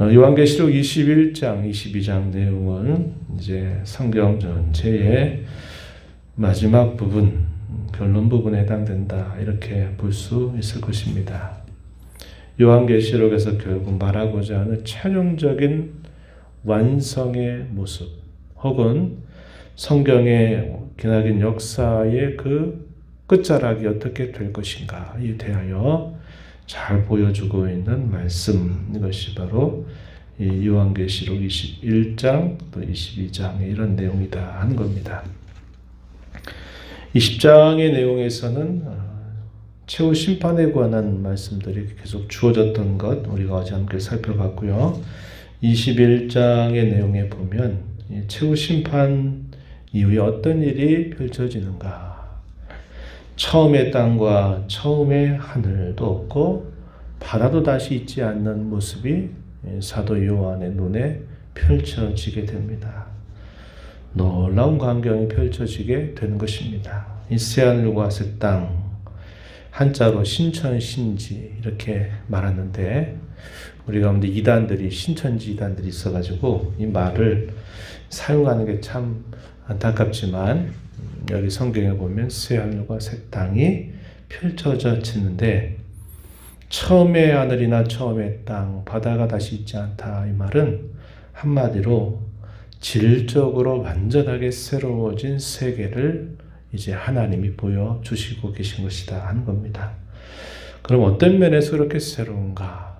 요한계시록 21장, 22장 내용은 이제 성경 전체의 마지막 부분, 결론 부분에 해당된다. 이렇게 볼 수 있을 것입니다. 요한계시록에서 결국 말하고자 하는 최종적인 완성의 모습, 혹은 성경의 기나긴 역사의 그 끝자락이 어떻게 될 것인가에 대하여 잘 보여주고 있는 말씀, 이것이 바로 이 요한계시록 21장 또 22장의 이런 내용이다 하는 겁니다. 20장의 내용에서는 최후 심판에 관한 말씀들이 계속 주어졌던 것 우리가 어제 함께 살펴봤고요. 21장의 내용에 보면 최후 심판 이후에 어떤 일이 펼쳐지는가. 처음의 땅과 처음의 하늘도 없고 바다도 다시 있지 않는 모습이 사도 요한의 눈에 펼쳐지게 됩니다. 놀라운 광경이 펼쳐지게 되는 것입니다. 이 새하늘과 새 땅, 한자로 신천신지 이렇게 말하는데 우리 가운데 이단들이 신천지 이단들이 있어가지고 이 말을 사용하는 게 참 안타깝지만 여기 성경에 보면 새하늘과 새 땅이 펼쳐졌는데 처음의 하늘이나 처음의 땅, 바다가 다시 있지 않다. 이 말은 한마디로 질적으로 완전하게 새로워진 세계를 이제 하나님이 보여주시고 계신 것이다 하는 겁니다. 그럼 어떤 면에서 그렇게 새로운가?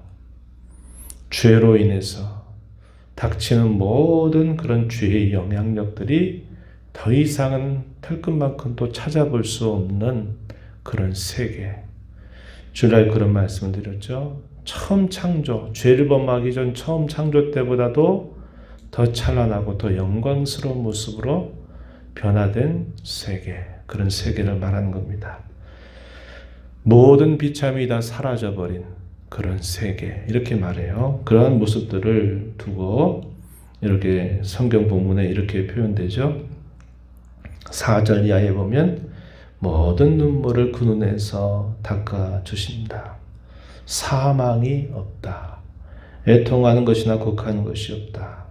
죄로 인해서 닥치는 모든 그런 죄의 영향력들이 더 이상은 털끝만큼도 찾아볼 수 없는 그런 세계. 주일날 그런 말씀을 드렸죠. 처음 창조, 죄를 범하기 전 처음 창조 때보다도 더 찬란하고 더 영광스러운 모습으로 변화된 세계, 그런 세계를 말하는 겁니다. 모든 비참이 다 사라져버린 그런 세계, 이렇게 말해요. 그러한 모습들을 두고 이렇게 성경 본문에 이렇게 표현되죠. 4절 이하에 보면 모든 눈물을 그 눈에서 닦아주신다. 사망이 없다. 애통하는 것이나 곡하는 것이 없다.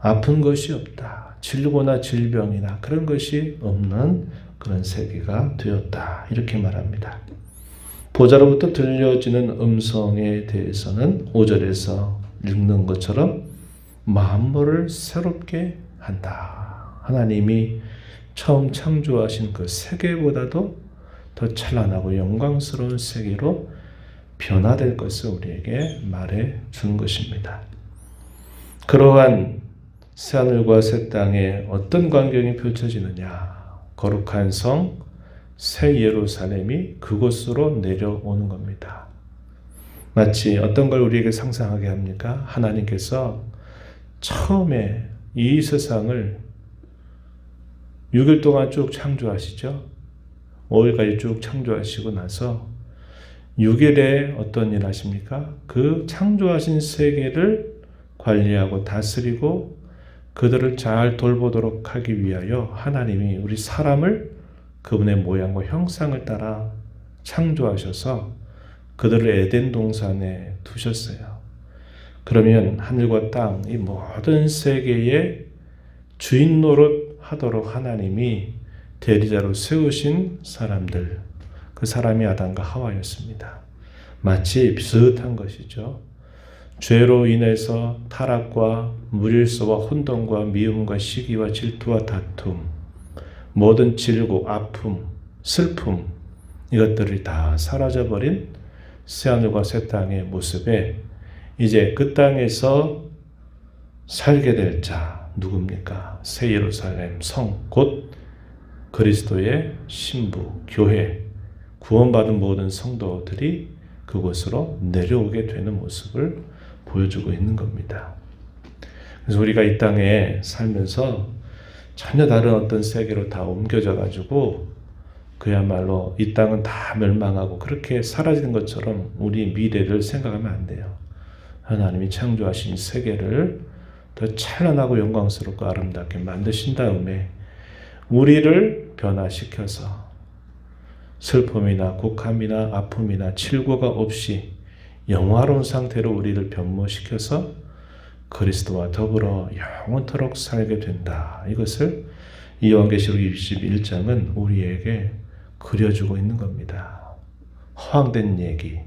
아픈 것이 없다. 질고나 질병이나 그런 것이 없는 그런 세계가 되었다. 이렇게 말합니다. 보좌로부터 들려지는 음성에 대해서는 5절에서 읽는 것처럼 만물을 새롭게 한다. 하나님이 처음 창조하신 그 세계보다도 더 찬란하고 영광스러운 세계로 변화될 것을 우리에게 말해 준 것입니다. 그러한 새하늘과 새 땅에 어떤 광경이 펼쳐지느냐. 거룩한 성, 새 예루살렘이 그곳으로 내려오는 겁니다. 마치 어떤 걸 우리에게 상상하게 합니까? 하나님께서 처음에 이 세상을 6일 동안 쭉 창조하시죠. 5일까지 쭉 창조하시고 나서 6일에 어떤 일 하십니까? 그 창조하신 세계를 관리하고 다스리고 그들을 잘 돌보도록 하기 위하여 하나님이 우리 사람을 그분의 모양과 형상을 따라 창조하셔서 그들을 에덴 동산에 두셨어요. 그러면 하늘과 땅, 이 모든 세계의 주인 노릇 하도록 하나님이 대리자로 세우신 사람들, 그 사람이 아담과 하와였습니다. 마치 비슷한 것이죠. 죄로 인해서 타락과 무질서와 혼돈과 미움과 시기와 질투와 다툼, 모든 질고 아픔, 슬픔, 이것들이 다 사라져버린 새하늘과 새 땅의 모습에 이제 그 땅에서 살게 될 자, 누굽니까? 새 예루살렘 성, 곧 그리스도의 신부, 교회, 구원받은 모든 성도들이 그곳으로 내려오게 되는 모습을 보여주고 있는 겁니다. 그래서 우리가 이 땅에 살면서 전혀 다른 어떤 세계로 다 옮겨져 가지고 그야말로 이 땅은 다 멸망하고 그렇게 사라지는 것처럼 우리 미래를 생각하면 안 돼요. 하나님이 창조하신 세계를 더 찬란하고 영광스럽고 아름답게 만드신 다음에 우리를 변화시켜서 슬픔이나 곡함이나 아픔이나 칠고가 없이 영화로운 상태로 우리를 변모시켜서 그리스도와 더불어 영원토록 살게 된다. 이것을 요한계시록 21장은 우리에게 그려주고 있는 겁니다. 허황된 얘기,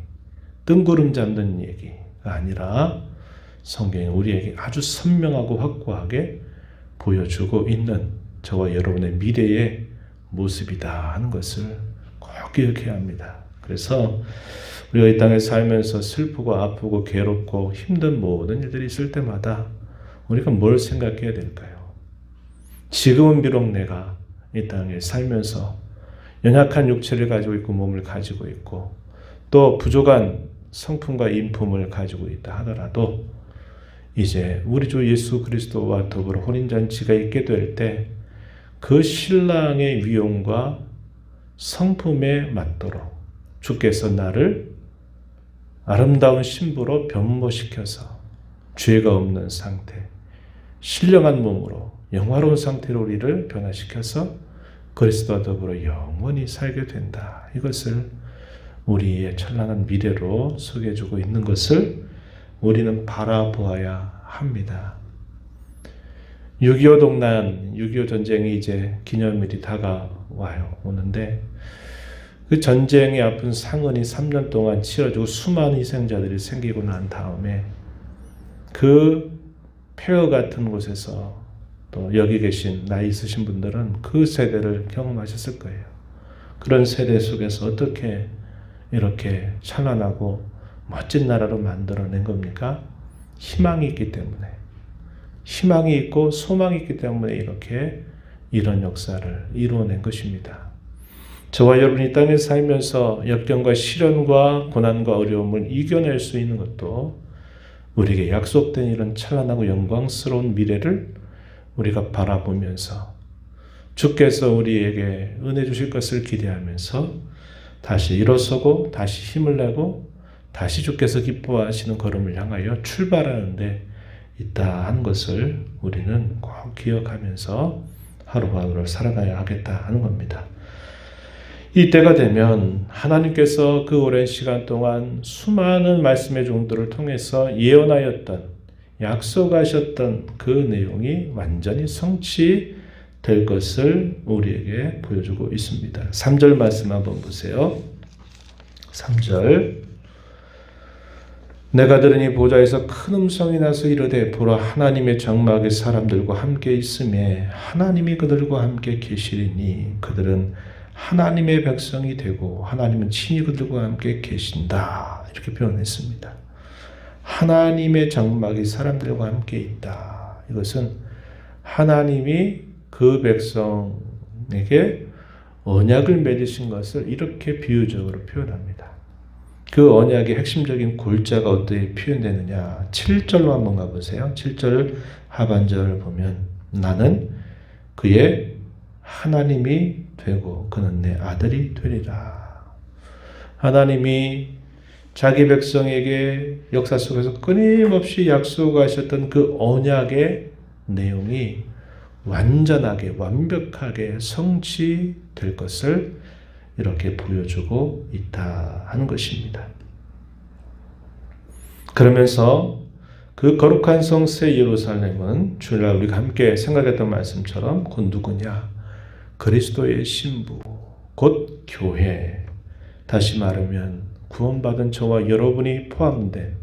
뜬구름 잡는 얘기가 아니라 성경이 우리에게 아주 선명하고 확고하게 보여주고 있는 저와 여러분의 미래의 모습이다 하는 것을 꼭 기억해야 합니다. 그래서 우리가 이 땅에 살면서 슬프고 아프고 괴롭고 힘든 모든 일들이 있을 때마다 우리가 뭘 생각해야 될까요? 지금은 비록 내가 이 땅에 살면서 연약한 육체를 가지고 있고 몸을 가지고 있고 또 부족한 성품과 인품을 가지고 있다 하더라도 이제 우리 주 예수 그리스도와 더불어 혼인잔치가 있게 될 때 그 신랑의 위용과 성품에 맞도록 주께서 나를 아름다운 신부로 변모시켜서 죄가 없는 상태, 신령한 몸으로 영화로운 상태로 우리를 변화시켜서 그리스도와 더불어 영원히 살게 된다. 이것을 우리의 찬란한 미래로 소개해주고 있는 것을 우리는 바라보아야 합니다. 6.25 동란, 6.25 전쟁이 이제 기념일이 오는데 그 전쟁의 아픈 상흔이 3년 동안 치러지고 수많은 희생자들이 생기고 난 다음에 그 폐허 같은 곳에서 또 여기 계신 나이 있으신 분들은 그 세대를 경험하셨을 거예요. 그런 세대 속에서 어떻게 이렇게 찬란하고 멋진 나라로 만들어낸 겁니까? 희망이 있기 때문에. 희망이 있고 소망이 있기 때문에 이렇게 이런 역사를 이루어낸 것입니다. 저와 여러분이 이 땅에 살면서 역경과 시련과 고난과 어려움을 이겨낼 수 있는 것도 우리에게 약속된 이런 찬란하고 영광스러운 미래를 우리가 바라보면서 주께서 우리에게 은혜 주실 것을 기대하면서 다시 일어서고 다시 힘을 내고 다시 주께서 기뻐하시는 걸음을 향하여 출발하는데 있다 하는 것을 우리는 꼭 기억하면서 하루하루를 살아가야 하겠다 하는 겁니다. 이때가 되면 하나님께서 그 오랜 시간 동안 수많은 말씀의 종들을 통해서 예언하였던 약속하셨던 그 내용이 완전히 성취될 것을 우리에게 보여주고 있습니다. 3절 말씀 한번 보세요. 3절 내가 들으니 보좌에서 큰 음성이 나서 이르되 보라 하나님의 장막의 사람들과 함께 있음에 하나님이 그들과 함께 계시리니 그들은 하나님의 백성이 되고 하나님은 친히 그들과 함께 계신다. 이렇게 표현했습니다. 하나님의 장막이 사람들과 함께 있다. 이것은 하나님이 그 백성에게 언약을 맺으신 것을 이렇게 비유적으로 표현합니다. 그 언약의 핵심적인 골자가 어떻게 표현되느냐. 7절로 한번 가보세요. 7절 하반절을 보면 나는 그의 하나님이 되고 그는 내 아들이 되리라. 하나님이 자기 백성에게 역사 속에서 끊임없이 약속하셨던 그 언약의 내용이 완전하게 완벽하게 성취될 것을 이렇게 보여주고 있다 하는 것입니다. 그러면서 그 거룩한 성새 예루살렘은 주일날 우리가 함께 생각했던 말씀처럼 곧 누구냐? 그리스도의 신부, 곧 교회. 다시 말하면 구원받은 저와 여러분이 포함된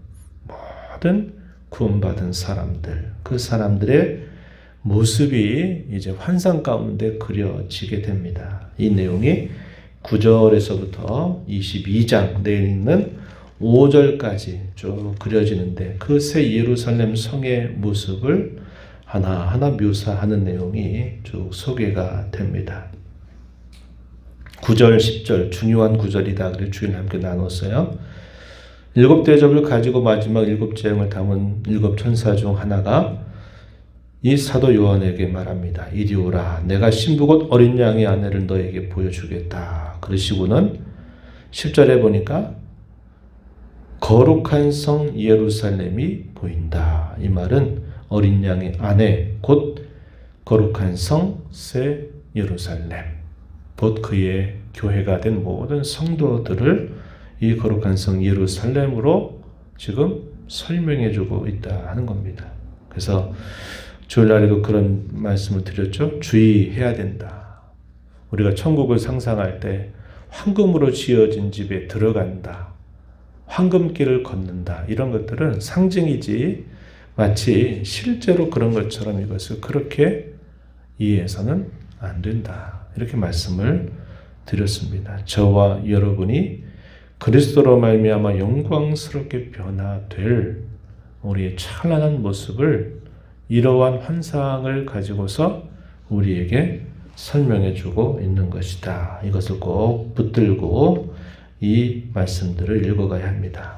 모든 구원받은 사람들, 그 사람들의 모습이 이제 환상 가운데 그려지게 됩니다. 이 내용이 9절에서부터 22장 내에 있는 5절까지 쭉 그려지는데 그 새 예루살렘 성의 모습을 하나하나 묘사하는 내용이 쭉 소개가 됩니다. 9절, 10절 중요한 구절이다. 그래서 주일 함께 나눴어요. 7대접을 가지고 마지막 7재앙을 담은 7천사 중 하나가 이 사도 요한에게 말합니다. 이리 오라. 내가 신부 곧 어린 양의 아내를 너에게 보여주겠다. 그러시고는 10절에 보니까 거룩한 성 예루살렘이 보인다. 이 말은 어린 양의 아내 곧 거룩한 성 새 예루살렘 곧 그의 교회가 된 모든 성도들을 이 거룩한 성 예루살렘으로 지금 설명해주고 있다 하는 겁니다. 그래서 주일날에도 그런 말씀을 드렸죠. 주의해야 된다. 우리가 천국을 상상할 때 황금으로 지어진 집에 들어간다. 황금길을 걷는다. 이런 것들은 상징이지 마치 실제로 그런 것처럼 이것을 그렇게 이해해서는 안 된다. 이렇게 말씀을 드렸습니다. 저와 여러분이 그리스도로 말미암아 영광스럽게 변화될 우리의 찬란한 모습을 이러한 환상을 가지고서 우리에게 설명해주고 있는 것이다. 이것을 꼭 붙들고 이 말씀들을 읽어가야 합니다.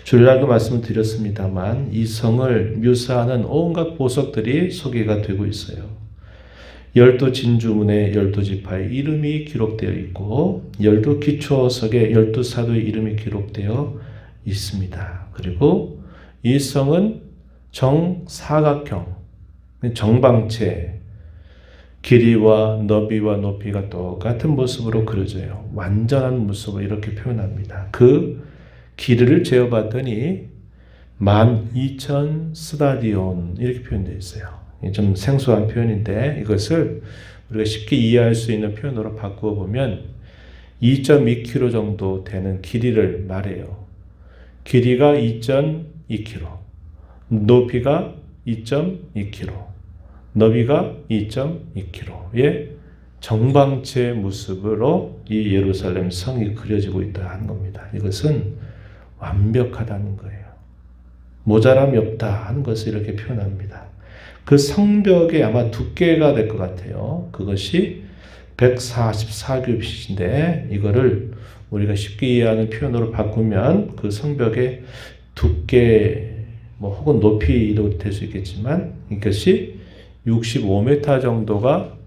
주일날도 말씀드렸습니다만 이 성을 묘사하는 온갖 보석들이 소개가 되고 있어요. 12진주문에 12지파의 이름이 기록되어 있고 12기초석에 12사도의 이름이 기록되어 있습니다. 그리고 이 성은 정사각형, 정방체, 길이와 너비와 높이가 똑같은 모습으로 그려져요. 완전한 모습을 이렇게 표현합니다. 그 길이를 재어봤더니 12,000 스타디온 이렇게 표현되어 있어요. 좀 생소한 표현인데 이것을 우리가 쉽게 이해할 수 있는 표현으로 바꾸어 보면 2.2km 정도 되는 길이를 말해요. 길이가 2.2km, 높이가 2.2km, 너비가 2.2km의 정방체 모습으로 이 예루살렘 성이 그려지고 있다 하는 겁니다. 이것은 완벽하다는 거예요. 모자람이 없다 하는 것을 이렇게 표현합니다. 그 성벽의 아마 두께가 될 것 같아요. 그것이 144규빗인데 이거를 우리가 쉽게 이해하는 표현으로 바꾸면 그 성벽의 두께 혹은 높이도 될 수 있겠지만 이것이 65m 정도가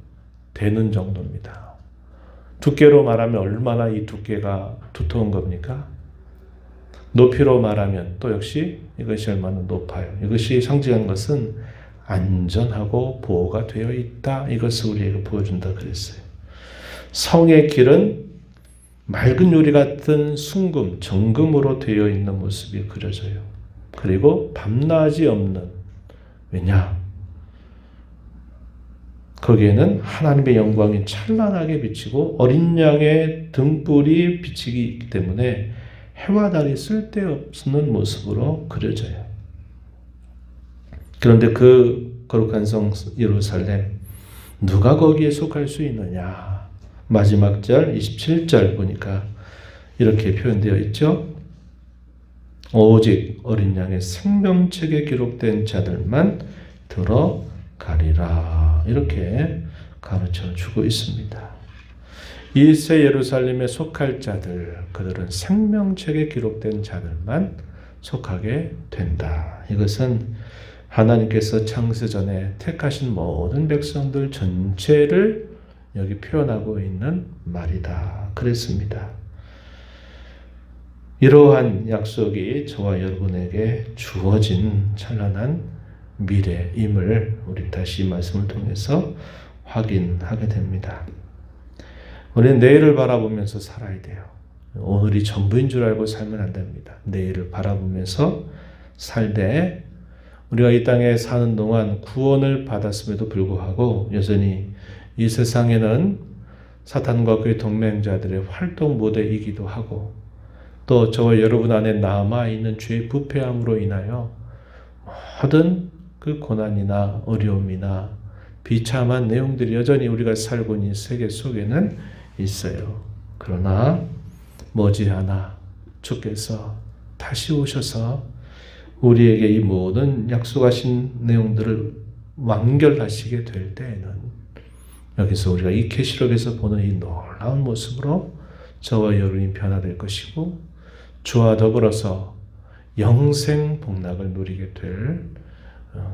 되는 정도입니다. 두께로 말하면 얼마나 이 두께가 두터운 겁니까? 높이로 말하면 또 역시 이것이 얼마나 높아요. 이것이 상징하는 것은 안전하고 보호가 되어 있다. 이것을 우리에게 보여준다 그랬어요. 성의 길은 맑은 유리 같은 순금, 정금으로 되어 있는 모습이 그려져요. 그리고 밤낮이 없는, 왜냐? 거기에는 하나님의 영광이 찬란하게 비치고 어린 양의 등불이 비치기 때문에 해와 달이 쓸데없는 모습으로 그려져요. 그런데 그 거룩한 성 예루살렘, 누가 거기에 속할 수 있느냐? 마지막 절 27절 보니까 이렇게 표현되어 있죠. 오직 어린 양의 생명책에 기록된 자들만 들어가리라. 이렇게 가르쳐 주고 있습니다. 이 새 예루살렘에 속할 자들, 그들은 생명책에 기록된 자들만 속하게 된다. 이것은 하나님께서 창세전에 택하신 모든 백성들 전체를 여기 표현하고 있는 말이다. 그랬습니다. 이러한 약속이 저와 여러분에게 주어진 찬란한 미래임을 우리 다시 이 말씀을 통해서 확인하게 됩니다. 우리는 내일을 바라보면서 살아야 돼요. 오늘이 전부인 줄 알고 살면 안 됩니다. 내일을 바라보면서 살되 우리가 이 땅에 사는 동안 구원을 받았음에도 불구하고 여전히 이 세상에는 사탄과 그의 동맹자들의 활동 무대이기도 하고 또 저와 여러분 안에 남아있는 죄의 부패함으로 인하여 모든 그 고난이나 어려움이나 비참한 내용들이 여전히 우리가 살고 있는 세계 속에는 있어요. 그러나 머지않아 주께서 다시 오셔서 우리에게 이 모든 약속하신 내용들을 완결하시게 될 때에는 여기서 우리가 이 계시록에서 보는 이 놀라운 모습으로 저와 여러분이 변화될 것이고 주와 더불어서 영생 복락을 누리게 될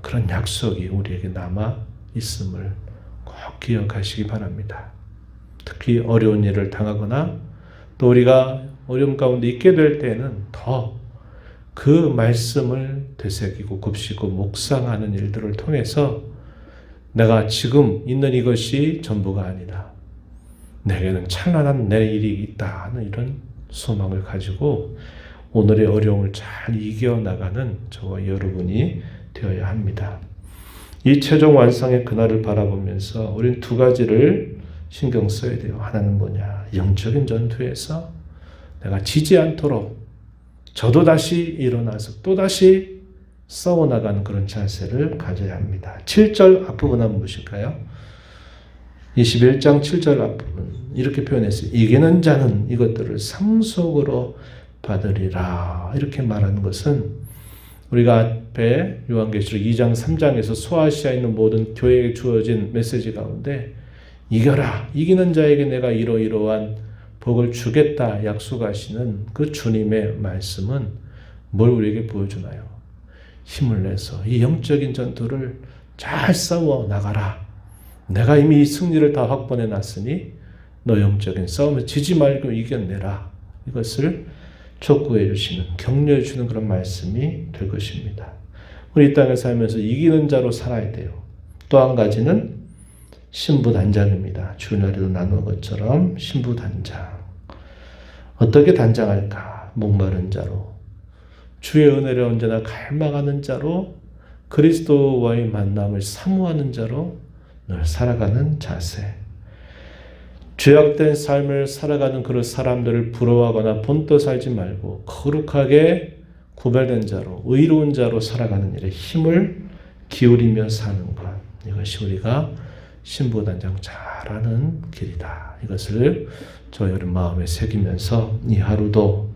그런 약속이 우리에게 남아 있음을 꼭 기억하시기 바랍니다. 특히 어려운 일을 당하거나 또 우리가 어려움 가운데 있게 될 때는 더 그 말씀을 되새기고 곱씹고 묵상하는 일들을 통해서 내가 지금 있는 이것이 전부가 아니라 내게는 찬란한 내일이 있다 하는 이런 소망을 가지고 오늘의 어려움을 잘 이겨나가는 저와 여러분이 되어야 합니다. 이 최종 완성의 그날을 바라보면서 우리는 두 가지를 신경 써야 돼요. 하나는 뭐냐? 영적인 전투에서 내가 지지 않도록 저도 다시 일어나서 또다시 싸워나가는 그런 자세를 가져야 합니다. 7절 앞부분 한번 보실까요? 21장 7절 앞부분 이렇게 표현했어요. 이기는 자는 이것들을 상속으로 받으리라. 이렇게 말하는 것은 우리가 앞에 요한계시록 2장 3장에서 소아시아에 있는 모든 교회에 주어진 메시지 가운데 이겨라. 이기는 자에게 내가 이러이러한 복을 주겠다 약속하시는 그 주님의 말씀은 뭘 우리에게 보여주나요? 힘을 내서 이 영적인 전투를 잘 싸워 나가라. 내가 이미 이 승리를 다 확보해 놨으니 너 영적인 싸움에 지지 말고 이겨내라. 이것을 촉구해 주시는, 격려해 주는 그런 말씀이 될 것입니다. 우리 이 땅에 살면서 이기는 자로 살아야 돼요. 또 한 가지는 신부단장입니다. 주일날에도 나눈 것처럼 신부단장. 어떻게 단장할까? 목마른 자로, 주의 은혜를 언제나 갈망하는 자로, 그리스도와의 만남을 사모하는 자로 늘 살아가는 자세. 죄악된 삶을 살아가는 그런 사람들을 부러워하거나 본떠 살지 말고 거룩하게 구별된 자로, 의로운 자로 살아가는 일에 힘을 기울이며 사는 것. 이것이 우리가 신부단장 잘하는 길이다. 이것을 저 여러분 마음에 새기면서 이 하루도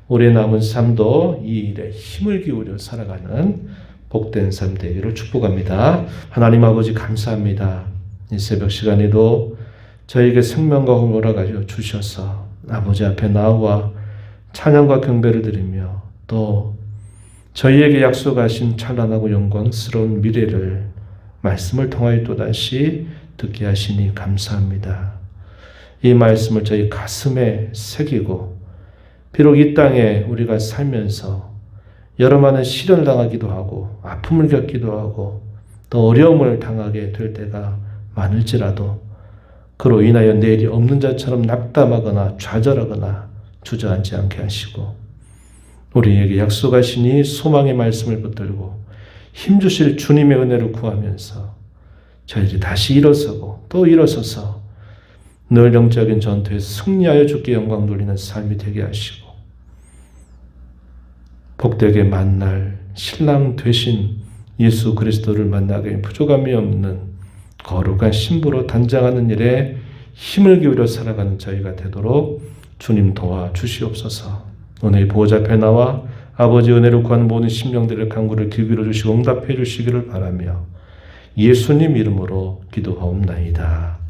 우리의 남은 삶도 이 일에 힘을 기울여 살아가는 복된 삶 되기를 축복합니다. 하나님 아버지 감사합니다. 이 새벽 시간에도 저에게 생명과 힘을 가지고 주셔서 아버지 앞에 나와 찬양과 경배를 드리며 또 저희에게 약속하신 찬란하고 영광스러운 미래를 말씀을 통하여 또다시 듣게 하시니 감사합니다. 이 말씀을 저희 가슴에 새기고 비록 이 땅에 우리가 살면서 여러 많은 시련을 당하기도 하고 아픔을 겪기도 하고 또 어려움을 당하게 될 때가 많을지라도 그로 인하여 내일이 없는 자처럼 낙담하거나 좌절하거나 주저앉지 않게 하시고 우리에게 약속하시니 소망의 말씀을 붙들고 힘주실 주님의 은혜를 구하면서 저희들이 다시 일어서고 또 일어서서 늘 영적인 전투에서 승리하여 주께 영광 돌리는 삶이 되게 하시고 복되게 만날 신랑 되신 예수 그리스도를 만나게 부족함이 없는 거룩한 신부로 단장하는 일에 힘을 기울여 살아가는 저희가 되도록 주님 도와주시옵소서. 오늘 보호자 앞에 나와 아버지 은혜를 구하는 모든 심령들의 간구를 귀 기울여 주시고 응답해 주시기를 바라며 예수님 이름으로 기도하옵나이다.